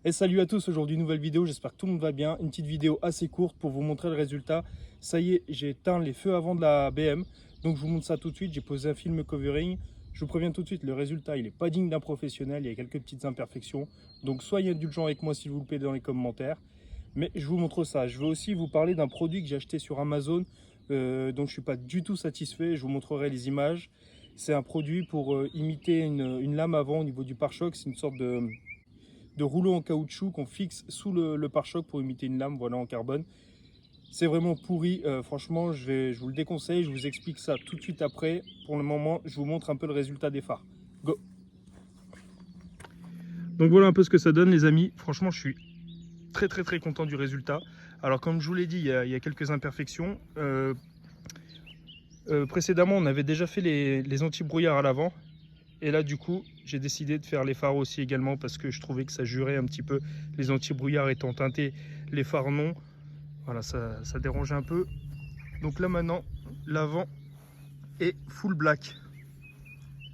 Et salut à tous, aujourd'hui nouvelle vidéo, j'espère que tout le monde va bien. Une petite vidéo assez courte pour vous montrer le résultat. Ça y est, j'ai éteint les feux avant de la BM, donc je vous montre ça tout de suite. J'ai posé un film covering. Je vous préviens tout de suite, le résultat il n'est pas digne d'un professionnel, il y a quelques petites imperfections. Donc soyez indulgents avec moi s'il vous plaît dans les commentaires. Mais je vous montre ça. Je veux aussi vous parler d'un produit que j'ai acheté sur Amazon, dont je ne suis pas du tout satisfait. Je vous montrerai les images. C'est un produit pour imiter une lame avant au niveau du pare-choc. C'est une sorte de rouleau en caoutchouc qu'on fixe sous le pare-choc pour imiter une lame, voilà, en carbone. C'est vraiment pourri, franchement, je vous le déconseille, je vous explique ça tout de suite après. Pour le moment, je vous montre un peu le résultat des phares. Go! Donc voilà un peu ce que ça donne, les amis. Franchement, je suis très content du résultat. Alors comme je vous l'ai dit, il y a quelques imperfections. Précédemment, on avait déjà fait les anti-brouillards à l'avant. Et là, du coup, j'ai décidé de faire les phares aussi également parce que je trouvais que ça jurait un petit peu. Les anti-brouillards étant teintés, les phares non. Voilà, ça dérangeait un peu. Donc là, maintenant, l'avant est full black.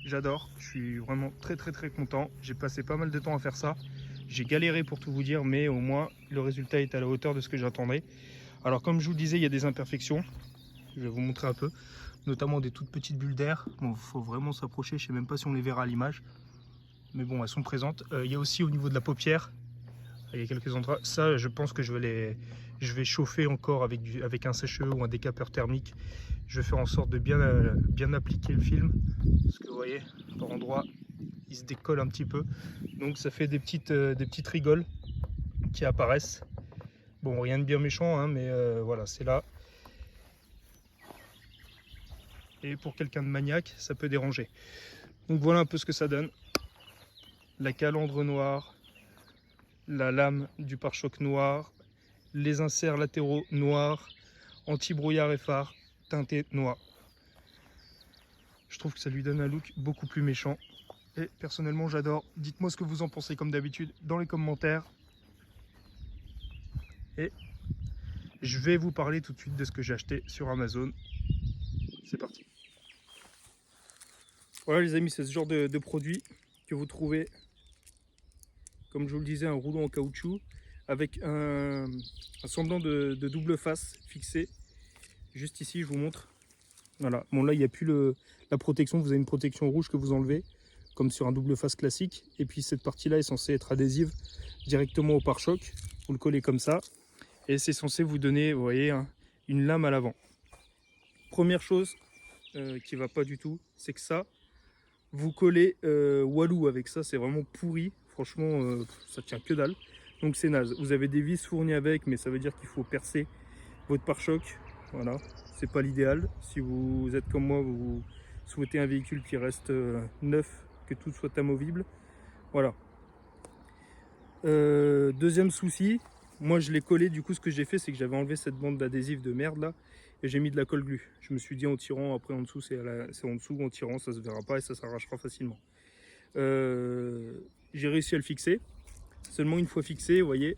J'adore. Je suis vraiment très content. J'ai passé pas mal de temps à faire ça. J'ai galéré pour tout vous dire, mais au moins, le résultat est à la hauteur de ce que j'attendais. Alors, comme je vous le disais, il y a des imperfections. Je vais vous montrer un peu. Notamment des toutes petites bulles d'air. Bon, faut vraiment s'approcher. Je sais même pas si on les verra à l'image. Mais bon, elles sont présentes. Il y a aussi au niveau de la paupière, il y a quelques endroits. Ça, je pense que je vais chauffer encore avec un sèche-cheveux ou un décapeur thermique. Je vais faire en sorte de bien appliquer le film. Parce que vous voyez, par endroits, il se décolle un petit peu. Donc ça fait des petites rigoles qui apparaissent. Bon, rien de bien méchant, hein, mais voilà, c'est là. Et pour quelqu'un de maniaque, ça peut déranger. Donc voilà un peu ce que ça donne. La calandre noire, la lame du pare-choc noir, les inserts latéraux noirs, anti-brouillard et phare teinté noir. Je trouve que ça lui donne un look beaucoup plus méchant. Et personnellement, j'adore. Dites-moi ce que vous en pensez comme d'habitude dans les commentaires. Et je vais vous parler tout de suite de ce que j'ai acheté sur Amazon. C'est parti. Voilà les amis, c'est ce genre de produit que vous trouvez, comme je vous le disais, un rouleau en caoutchouc avec un semblant de double face fixé. Juste ici, je vous montre. Voilà, bon là il n'y a plus la protection, vous avez une protection rouge que vous enlevez, comme sur un double face classique. Et puis cette partie-là est censée être adhésive directement au pare-choc. Vous le collez comme ça. Et c'est censé vous donner, vous voyez, une lame à l'avant. Première chose qui ne va pas du tout, c'est que ça, vous collez Walou avec ça, c'est vraiment pourri. Franchement, ça tient que dalle. Donc c'est naze. Vous avez des vis fournies avec, mais ça veut dire qu'il faut percer votre pare-choc. Voilà, c'est pas l'idéal. Si vous êtes comme moi, vous souhaitez un véhicule qui reste neuf, que tout soit amovible. Voilà. Deuxième souci, moi je l'ai collé, du coup ce que j'ai fait c'est que j'avais enlevé cette bande d'adhésif de merde là et j'ai mis de la colle glu. Je me suis dit en tirant, après en dessous c'est en dessous, en tirant ça se verra pas et ça s'arrachera facilement. J'ai réussi à le fixer. Seulement une fois fixé, vous voyez,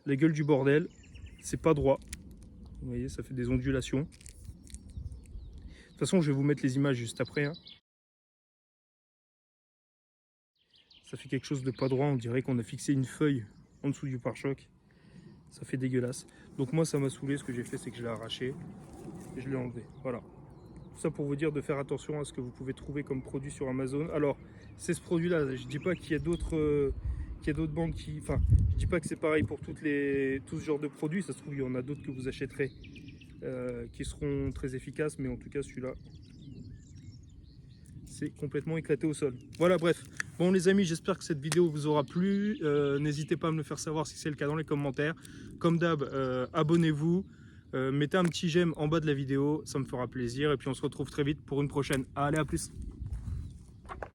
la gueule du bordel, c'est pas droit. Vous voyez, ça fait des ondulations. De toute façon, je vais vous mettre les images juste après. Hein. Ça fait quelque chose de pas droit. On dirait qu'on a fixé une feuille en dessous du pare-choc. Ça fait dégueulasse. Donc moi, ça m'a saoulé. Ce que j'ai fait, c'est que je l'ai arraché et je l'ai enlevé. Voilà. Tout ça pour vous dire de faire attention à ce que vous pouvez trouver comme produit sur Amazon. Alors, c'est ce produit-là. Je dis pas qu'il y a d'autres... banques qui... Enfin, je dis pas que c'est pareil pour tout ce genre de produits. Ça se trouve, il y en a d'autres que vous achèterez qui seront très efficaces, mais en tout cas celui-là c'est complètement éclaté au sol. Voilà, bref, bon les amis, j'espère que cette vidéo vous aura plu. N'hésitez pas à me le faire savoir si c'est le cas dans les commentaires. Comme d'hab, abonnez-vous, mettez un petit j'aime en bas de la vidéo, ça me fera plaisir, et puis on se retrouve très vite pour une prochaine. Allez, à plus.